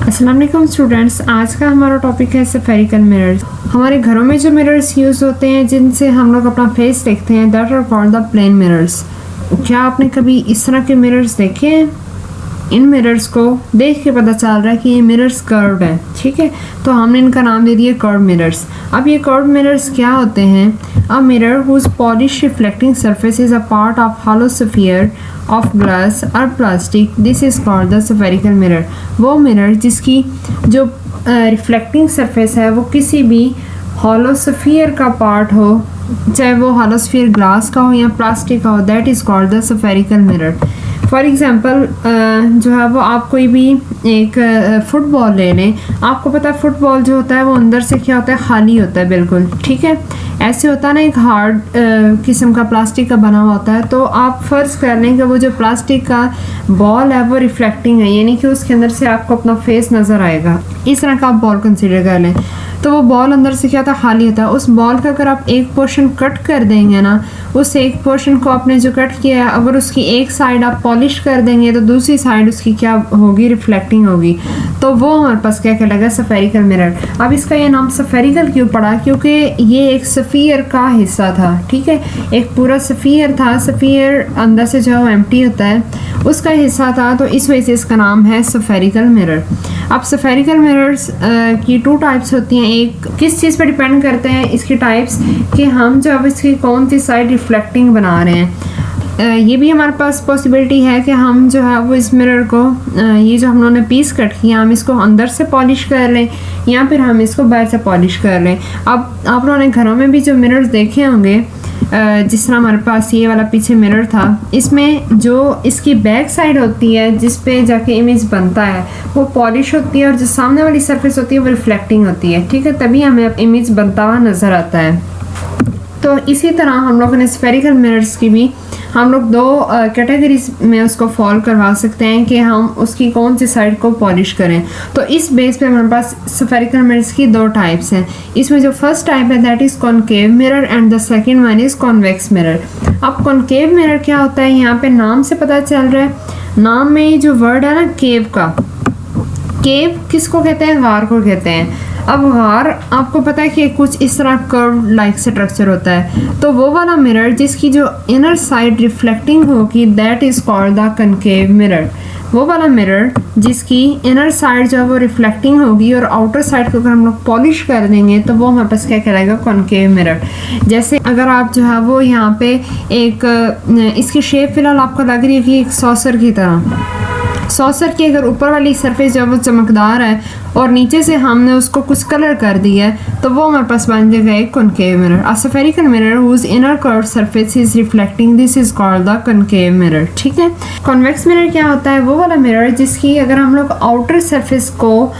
अस्सलाम वालेकुम स्टूडेंट्स, आज का हमारा टॉपिक है स्फेरिकल मिरर्स। हमारे घरों में जो मिरर्स यूज़ होते हैं जिनसे हम लोग अपना फेस देखते हैं, that are called the plane mirrors. क्या आपने कभी इस तरह के मिरर्स देखे हैं? इन मिरर्स को देख के पता चल रहा है कि ये मिरर्स कर्व है, ठीक है, तो हमने इनका नाम दे दिया कर्व मिरर्स। अब ये कर्व मिरर्स क्या होते हैं? A mirror whose polished reflecting surface is a part of hollow sphere of glass और plastic, this is called the spherical mirror. वो मिरर जिसकी जो रिफ्लेक्टिंग सरफेस है वो किसी भी हॉलो स्फीयर का पार्ट हो, चाहे वो हॉलो स्फीयर ग्लास का हो या प्लास्टिक का हो, that is called the spherical mirror. For example जो है वो आप कोई भी एक फुटबॉल ले लें। आपको पता है फुटबॉल जो होता है वो अंदर से क्या होता है, खाली होता है बिल्कुल, ठीक है। ऐसे होता है ना, एक हार्ड किस्म का प्लास्टिक का बना हुआ होता है। तो आप फ़र्ज़ कर लें कि वो जो प्लास्टिक का बॉल है वो रिफ्लेक्टिंग है, यानी कि उसके अंदर से आपको अपना फेस नज़र आएगा। इस तरह का आप बॉल कंसिडर कर लें। तो वो बॉल अंदर से क्या होता है, खाली होता है। उस बॉल का अगर आप एक पोर्शन कट कर देंगे ना, उस एक पोर्शन को आपने जो कट किया है, अगर उसकी एक साइड आप पॉलिश कर देंगे तो दूसरी साइड उसकी क्या होगी, रिफ्लेक्टिंग होगी। तो वो हमारे पास क्या कहलाएगा, स्फेरिकल मिरर। अब इसका ये नाम स्फेरिकल क्यों पड़ा? क्योंकि ये एक स्फीयर का हिस्सा था, ठीक है, एक पूरा स्फीयर था। स्फीयर अंदर से जो एम्प्टी होता है उसका हिस्सा था, तो इस वजह से इसका नाम है स्फेरिकल मिरर। अब स्फेरिकल मिरर्स की टू टाइप्स होती हैं। एक किस चीज़ पर डिपेंड करते हैं इसकी टाइप्स, कि हम जब इसकी कौन सी साइड रिफ्लेक्टिंग बना रहे हैं। ये भी हमारे पास पॉसिबिलिटी है कि हम जो है वो इस मिरर को ये जो हम लोगों ने पीस कट किया, हम इसको अंदर से पॉलिश कर लें या फिर हम इसको बाहर से पॉलिश कर लें। अब आप लोगों ने घरों में भी जो मिरर्स देखे होंगे, जिस तरह हमारे पास ये वाला पीछे मिरर था, इसमें जो इसकी बैक साइड होती है जिस पे जाके इमेज बनता है वो पॉलिश होती है, और जो सामने वाली सरफेस होती है वो रिफ्लेक्टिंग होती है, ठीक है, तभी हमें इमेज बनता हुआ नज़र आता है। तो इसी तरह हम लोगों ने स्फेरिकल मिरर्स की भी हम लोग दो कैटेगरीज में उसको फॉलो करवा सकते हैं कि हम उसकी कौन सी साइड को पॉलिश करें। तो इस बेस पे हमारे पास स्फेरिकल मिरर्स की दो टाइप्स हैं। इसमें जो फर्स्ट टाइप है that is concave mirror and the second one is convex mirror. अब कॉनकेव मिरर क्या होता है, यहाँ पे नाम से पता चल रहा है, नाम में जो वर्ड है ना केव का, केव किसको कहते हैं, गार को कहते हैं। अब गार आपको पता है कि कुछ इस तरह कर्व लाइक स्ट्रक्चर होता है, तो वो वाला मिरर जिसकी जो इनर साइड रिफ्लेक्टिंग होगी that is called the concave mirror. वो वाला मिरर जिसकी इनर साइड जो है वो रिफ्लेक्टिंग होगी और आउटर साइड को अगर हम लोग पॉलिश कर देंगे तो वो हमारे पास क्या कहलाएगा, कॉनकेव मिरर। जैसे अगर आप जो है वो यहाँ पे एक इसकी शेप फिलहाल आपको लग रही है कि एक सॉसर की तरह, सॉसर की अगर ऊपर वाली सरफेस जो है वो चमकदार है और नीचे से हमने उसको कुछ कलर कर दिया है, तो वो हमारे पास बन जाएगा एक concave mirror. A spherical mirror whose inner curved surface is reflecting, this is called the concave mirror, ठीक है। कॉन्वेक्स मिरर क्या होता है, वो वाला मिरर जिसकी अगर हम लोग आउटर सरफेस को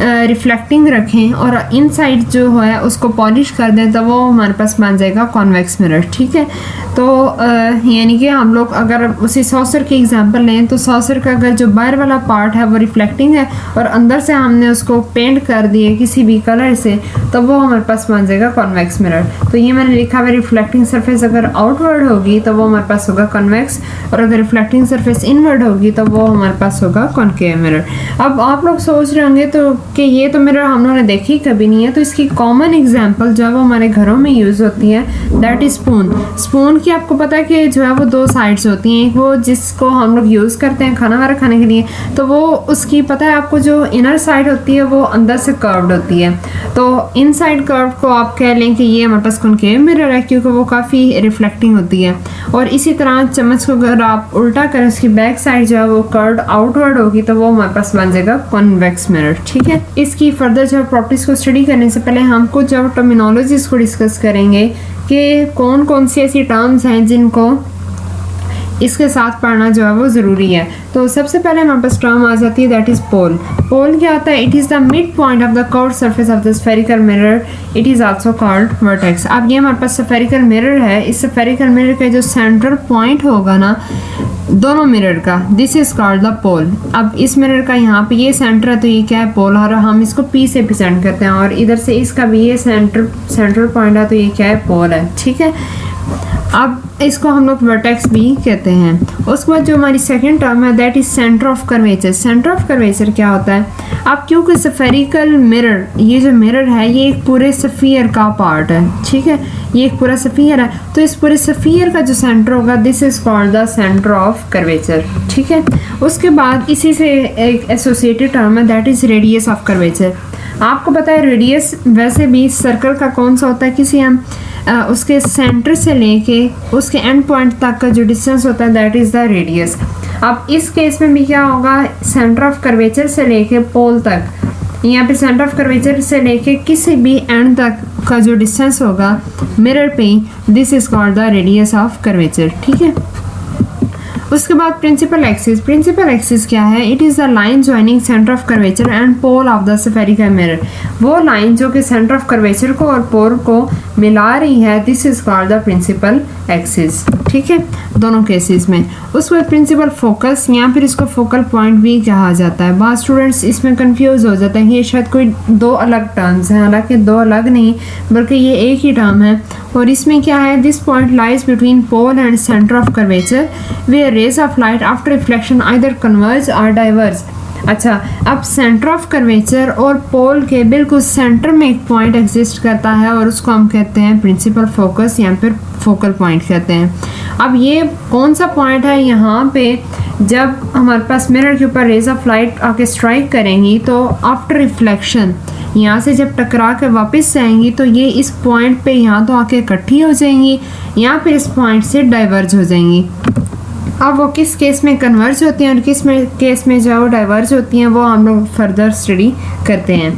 रिफ्लेक्टिंग रखें और इनसाइड जो है उसको पॉलिश कर दें तो वो हमारे पास बन जाएगा कॉन्वेक्स मिरर, ठीक है। तो यानी कि हम लोग अगर उसी सॉसर की एग्जांपल लें तो सॉसर का अगर जो बाहर वाला पार्ट है वो रिफ्लेक्टिंग है और अंदर से हमने उसको पेंट कर दिए किसी भी कलर से, तो वो हमारे पास बन जाएगा कॉन्वेक्स मिरर। तो ये मैंने लिखा हुआ रिफ्लेक्टिंग सरफेस अगर आउटवर्ड होगी तो वो हमारे पास होगा कॉन्वेक्स, और अगर रिफ्लेक्टिंग सरफेस इनवर्ड होगी तो वो हमारे पास होगा कॉनकेव मिरर। अब आप लोग सोच रहे होंगे तो कि ये तो मिरर हम लोगों ने देखी कभी नहीं है, तो इसकी कॉमन एग्जांपल जो है वो हमारे घरों में यूज़ होती है, दैट इज़ स्पून। स्पून की आपको पता है कि जो है वो दो साइड्स होती हैं, वो जिसको हम लोग यूज़ करते हैं खाना वगैरह खाने के लिए, तो वो उसकी पता है आपको जो इनर साइड होती है वो अंदर से कर्व्ड होती है। तो इन साइड कर्व को आप कह लें कि ये हमारे पास कॉनकेव मिरर है क्योंकि वो काफ़ी रिफ्लेक्टिंग होती है। और इसी तरह चम्मच को अगर आप उल्टा करें उसकी बैक साइड जो है वो कर्व्ड आउटवर्ड होगी तो वो हमारे पास बन जाएगा कॉन्वेक्स मिरर, ठीक है। इसकी फर्दर जो प्रॉपर्टीज़ को स्टडी करने से पहले हम कुछ जो टर्मिनोलॉजीज़ को डिस्कस करेंगे कि कौन कौन सी ऐसी टर्म्स हैं जिनको इसके साथ पढ़ना जो है वो ज़रूरी है। तो सबसे पहले हमारे पास टर्म आ जाती है दैट इज़ पोल। पोल क्या होता है, it is the mid point of the curved surface of the spherical mirror, it is also called vertex. अब ये हमारे पास स्फेरिकल मिरर है, इस स्फेरिकल मिरर का जो सेंट्रल पॉइंट होगा ना दोनों मिरर का, दिस इज कॉल्ड द पोल। अब इस मिरर का यहाँ पे ये सेंटर है तो ये क्या है, पोल, और हम इसको पी से प्रेजेंट करते हैं, और इधर से इसका भी ये सेंट्रल पॉइंट है तो ये क्या है, पोल है, ठीक है। अब इसको हम लोग वर्टेक्स भी कहते हैं। उसके बाद जो हमारी सेकंड टर्म है that is centre of curvature. Centre of curvature क्या होता है? अब क्योंकि स्फेरिकल मिरर, ये जो मिरर है ये एक पूरे स्फीयर का पार्ट है, ठीक है, ये एक पूरा स्फीयर है, तो इस पूरे स्फीयर का जो सेंटर होगा this is called the centre of curvature, ठीक है। उसके बाद इसी से एक एसोसिएटेड टर्म है that is radius of curvature. आपको पता है रेडियस वैसे भी सर्कल का कौन सा होता है, किसी हम उसके सेंटर से लेके उसके एंड पॉइंट तक का जो डिस्टेंस होता है दैट इज़ द रेडियस। अब इस केस में भी क्या होगा, सेंटर ऑफ कर्वेचर से लेके पोल तक, यहाँ पे सेंटर ऑफ कर्वेचर से लेके किसी भी एंड तक का जो डिस्टेंस होगा मिरर पे, this is called the radius of curvature, ठीक है। उसके बाद प्रिंसिपल एक्सिस। प्रिंसिपल एक्सिस क्या है? It is the line joining centre of curvature and pole of the spherical mirror. वो लाइन जो कि सेंटर ऑफ कर्वेचर को और पोल को मिला रही है, this is called the principal axis, ठीक है, दोनों केसेस में। उसके बाद प्रिंसिपल फोकस, या फिर इसको फोकल पॉइंट भी कहा जाता है। बहुत स्टूडेंट्स इसमें कंफ्यूज हो जाते हैं कि ये शायद कोई दो अलग टर्म्स हैं, हालांकि दो अलग नहीं बल्कि ये एक ही टर्म है। और इसमें क्या है, this point lies between pole and centre of curvature where rays of light after reflection either converge or diverge. अच्छा, अब सेंटर ऑफ कर्वेचर और पोल के बिल्कुल सेंटर में एक पॉइंट एग्जिस्ट करता है और उसको हम कहते हैं प्रिंसिपल फोकस या फिर फोकल पॉइंट कहते हैं। अब ये कौन सा पॉइंट है, यहाँ पे जब हमारे पास मिरर के ऊपर रेज ऑफ लाइट आके स्ट्राइक करेंगी तो आफ्टर रिफ्लेक्शन यहाँ से जब टकरा कर वापस जाएंगी तो ये इस पॉइंट पे यहाँ तो आके इकट्ठी हो जाएंगी या फिर इस पॉइंट से डाइवर्ज हो जाएंगी। अब वो किस केस में कन्वर्ज होती हैं और किस में केस में जो डाइवर्ज होती हैं वो हम लोग फर्दर स्टडी करते हैं।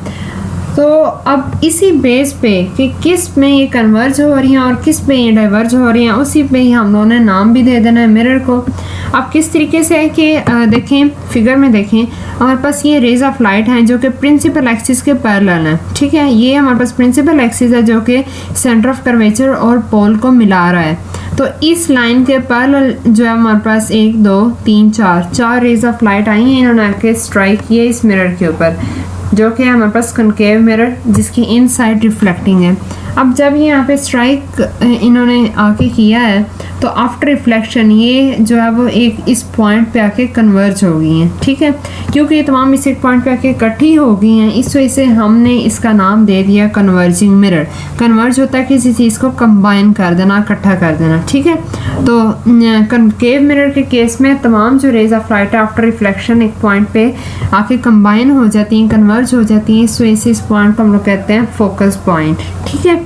तो अब इसी बेस पे कि किस में ये कन्वर्ज हो रही हैं और किस में ये डाइवर्ज हो रही हैं, उसी पे ही हम लोगों ने नाम भी दे देना है मिरर को। अब किस तरीके से है कि देखें, फिगर में देखें, हमारे पास ये रेज ऑफ लाइट हैं जो कि प्रिंसिपल एक्सिस के पैरेलल हैं, ठीक है। ये हमारे पास प्रिंसिपल एक्सिस है जो कि सेंटर ऑफ कर्वेचर और पोल को मिला रहा है। तो इस लाइन के पैरेलल जो है हमारे पास 1 2 3 4 रेज ऑफ लाइट आई हैं, इन्होंने आके स्ट्राइक किए इस मिरर के ऊपर जो कि हमारे पास कनकेव मिरर जिसकी इनसाइड रिफ्लेक्टिंग है। अब जब ये यहाँ पे स्ट्राइक इन्होंने आके किया है तो आफ्टर रिफ्लेक्शन ये जो है वो एक इस पॉइंट पे आके कन्वर्ज हो गई हैं, ठीक है। क्योंकि ये तमाम इस एक पॉइंट पे आके इकट्ठी हो गई हैं, इस वजह से हमने इसका नाम दे दिया कन्वर्जिंग मिरर। कन्वर्ज होता है किसी चीज़ को कंबाइन कर देना, इकट्ठा कर देना, ठीक है। तो कनकेव मिरर के केस में तमाम जो रेज ऑफ लाइट है आफ्टर रिफ्लेक्शन एक पॉइंट पे आके कंबाइन हो जाती हैं, कन्वर्ज हो जाती हैं, इस वजह से इस पॉइंट को हम लोग कहते हैं फोकस पॉइंट, ठीक है,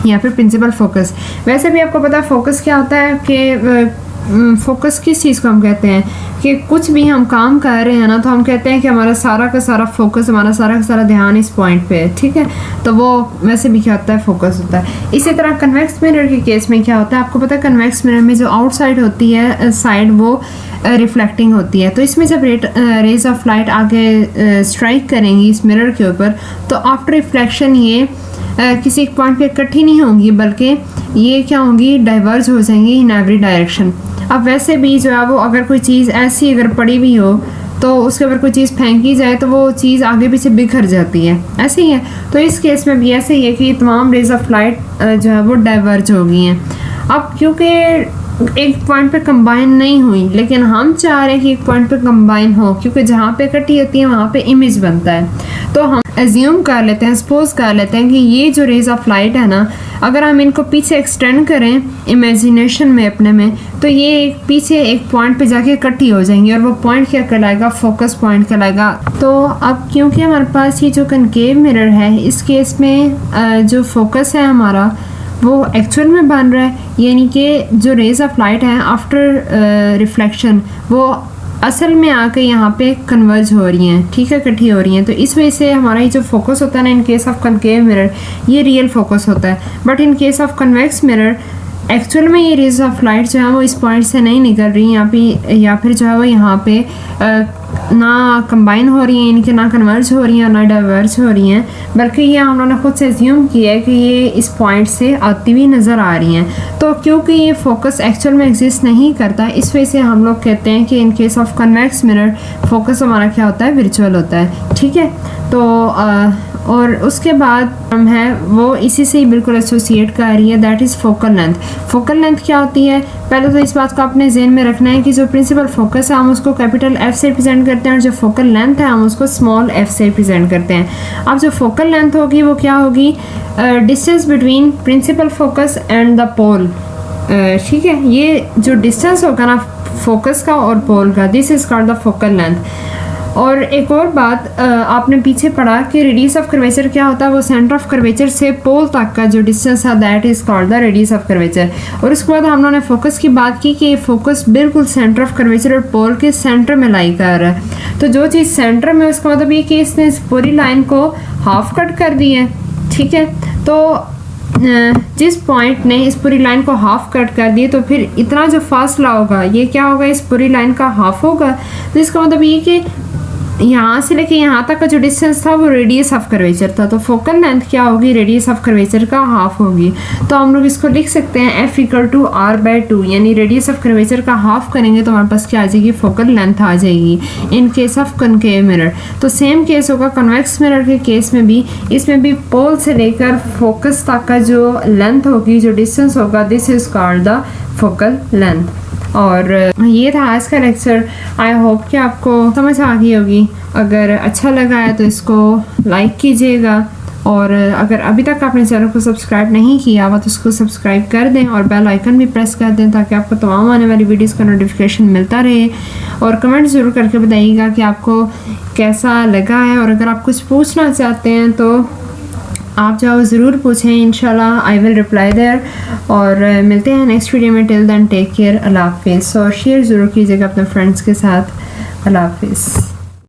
या फिर प्रिंसिपल फोकस। वैसे भी आपको पता है फोकस क्या होता है कि फोकस किस चीज़ को हम कहते हैं कि कुछ भी हम काम कर रहे हैं ना तो हम कहते हैं कि हमारा सारा का सारा फोकस, हमारा सारा का सारा ध्यान इस पॉइंट पे है, ठीक है। तो वो वैसे भी क्या होता है, फोकस होता है। इसी तरह कन्वेक्स मिरर के केस में क्या होता है, आपको पता है कन्वेक्स मिरर में जो आउटसाइड होती है साइड वो रिफ्लेक्टिंग होती है। तो इसमें जब रेज ऑफ लाइट आगे स्ट्राइक करेंगी इस मिरर के ऊपर तो आफ्टर रिफ्लेक्शन ये किसी एक पॉइंट पे इकट्ठी नहीं होंगी बल्कि ये क्या होंगी, डाइवर्ज हो जाएंगी इन एवरी डायरेक्शन। अब वैसे भी जो है वो अगर कोई चीज़ ऐसी अगर पड़ी हुई हो तो उसके ऊपर कोई चीज़ फेंकी जाए तो वो चीज़ आगे पीछे बिखर जाती है, ऐसे ही है। तो इस केस में भी ऐसे ही है कि तमाम रेज ऑफ लाइट जो है वो डाइवर्ज हो गई हैं। अब क्योंकि एक पॉइंट पे कंबाइन नहीं हुई लेकिन हम चाह रहे हैं कि एक पॉइंट पे कंबाइन हो, क्योंकि जहाँ पे इकट्ठी होती है वहाँ पे इमेज बनता है। तो हम एज्यूम कर लेते हैं, सपोज कर लेते हैं कि ये जो रेज ऑफ लाइट है ना, अगर हम इनको पीछे एक्सटेंड करें इमेजिनेशन में अपने में तो ये एक पीछे एक पॉइंट पे जाके इकट्ठी हो जाएंगी और वो पॉइंट क्या कहलाएगा, फोकस पॉइंट कहलाएगा। तो अब क्योंकि हमारे पास ये जो कनकेव मिरर है इस केस में जो फोकस है हमारा वो एक्चुअल में बन रहा है, यानी कि जो रेज ऑफ लाइट है आफ्टर रिफ्लेक्शन वो असल में आके यहाँ पे कन्वर्ज हो रही हैं, ठीक है, इकट्ठी हो रही हैं। तो इस वजह से हमारा ये जो फोकस होता है ना in case of concave mirror ये रियल फोकस होता है। But in case of convex mirror actual में ये रेज ऑफ लाइट जो है वो इस पॉइंट से नहीं निकल रही यहाँ पे, या फिर जो है वो यहाँ पे ना कंबाइन हो रही हैं, इनके ना कन्वर्ज हो रही हैं और ना डाइवर्ज हो रही हैं, बल्कि ये हम लोगों ने खुद से एज्यूम किया है कि ये इस पॉइंट से आती हुई नज़र आ रही हैं। तो क्योंकि ये फोकस एक्चुअल में एग्जिस्ट नहीं करता इस वजह से हम लोग कहते हैं कि in case of convex mirror focus हमारा क्या होता है, वर्चुअल होता है, ठीक है। तो और उसके बाद हम है वो इसी से ही बिल्कुल एसोसिएट कर रही है, that is focal length. Focal length क्या होती है? पहले तो इस बात को अपने जहन में रखना है कि जो प्रिंसिपल फोकस है हम उसको कैपिटल F से रिप्रेजेंट करते हैं और जो फोकल लेंथ है हम उसको स्मॉल f से रिप्रेजेंट करते हैं। अब जो फोकल लेंथ होगी वो क्या होगी? Distance between principal focus and the pole. ठीक है, ये जो डिस्टेंस होगा ना फोकस का और पोल का, this is called the focal length. और एक और बात आपने पीछे पढ़ा कि रेडियस ऑफ कर्वेचर क्या होता है? वो सेंटर ऑफ कर्वेचर से पोल तक का जो डिस्टेंस है that is called the radius of curvature. और उसके बाद हम लोगों ने फोकस की बात की कि फोकस बिल्कुल सेंटर ऑफ कर्वेचर और पोल के सेंटर में लाई कर रहा है। तो जो चीज़ सेंटर में, उसका मतलब ये कि इसने इस पूरी लाइन को हाफ कट कर दी है। ठीक है, तो जिस पॉइंट ने इस पूरी लाइन को हाफ कट कर दिए तो फिर इतना जो फासला होगा ये क्या होगा? इस पूरी लाइन का हाफ होगा। तो इसका मतलब ये कि यहाँ से लेके यहाँ तक का जो डिस्टेंस था वो रेडियस ऑफ कर्वेचर था। तो फोकल लेंथ क्या होगी? रेडियस ऑफ कर्वेचर का हाफ होगी। तो हम लोग इसको लिख सकते हैं F = R/2, यानी रेडियस ऑफ कर्वेचर का हाफ करेंगे तो हमारे पास क्या आ जाएगी? फोकल लेंथ आ जाएगी in case of concave mirror. तो सेम केस होगा कन्वेक्स मिरर के केस में भी। इसमें भी पोल से लेकर फोकस तक का जो लेंथ होगी, जो डिस्टेंस होगा, this is called the focal length. और ये था आज का लेक्चर। आई होप कि आपको समझ आ गई होगी। अगर अच्छा लगा है तो इसको लाइक कीजिएगा, और अगर अभी तक आपने चैनल को सब्सक्राइब नहीं किया हुआ तो उसको सब्सक्राइब कर दें और बेल आइकन भी प्रेस कर दें ताकि आपको तमाम आने वाली वीडियोस का नोटिफिकेशन मिलता रहे। और कमेंट ज़रूर करके बताइएगा कि आपको कैसा लगा है, और अगर आप कुछ पूछना चाहते हैं तो आप जाओ ज़रूर पूछें, इंशाल्लाह आई विल रिप्लाई देयर। और मिलते हैं नेक्स्ट वीडियो में। टिल देन टेक केयर, अल्लाह हाफिज़। और शेयर ज़रूर कीजिएगा अपने फ्रेंड्स के साथ। अल्लाह हाफिज़।